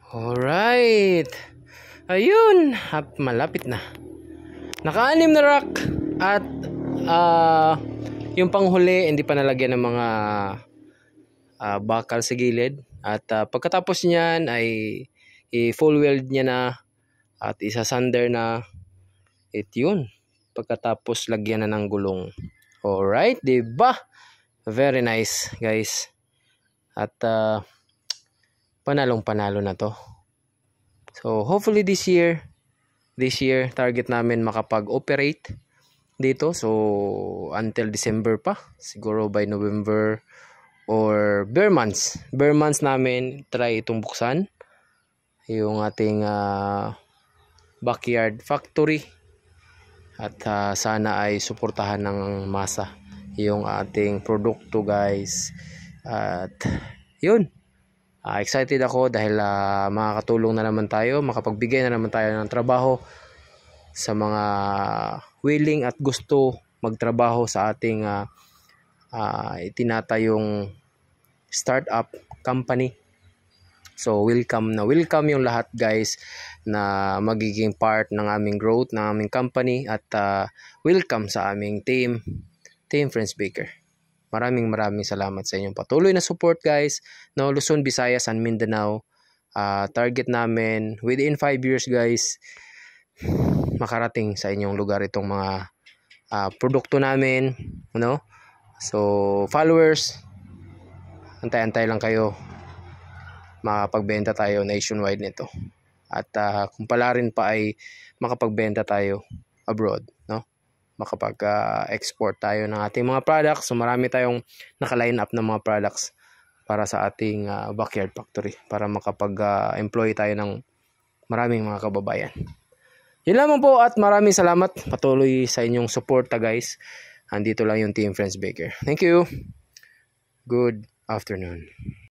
Alright. Ayun. Malapit na. Naka-anim na rack. At yung panghuli, hindi pa nalagyan ng mga bakal sa gilid. At pagkatapos niyan ay i-full weld niya na at isa-sander na. Yun. Pagkatapos lagyan na ng gulong. Alright, diba? Very nice, guys. At panalong-panalo na to. So, hopefully this year, target namin makapag-operate dito. So, until December pa. Siguro by November or bare months. Bare months namin, try itong buksan. Yung ating backyard factory. At sana ay suportahan ng masa yung ating produkto, guys. At yun. Excited ako dahil makakatulong na naman tayo, makapagbigay na naman tayo ng trabaho sa mga willing at gusto magtrabaho sa ating itinatayong startup company. So welcome yung lahat, guys, na magiging part ng aming growth, ng aming company, at welcome sa aming Team Friends Baker. Maraming salamat sa inyong patuloy na support, guys. No, Luzon, Visayas, and Mindanao. Target namin within 5 years, guys, makarating sa inyong lugar itong mga produkto namin, no? So, followers, antay-antay lang kayo. Makapagbenta tayo nationwide nito. At kung pala rin pa ay makapagbenta tayo abroad, no? Makapag-export tayo ng ating mga products. So marami tayong naka-line up ng mga products para sa ating backyard factory, para makapag-employ tayo ng maraming mga kababayan. Yun lamang po, at maraming salamat patuloy sa inyong suporta, guys. Andito lang yung Team Friends Baker. Thank you. Good afternoon.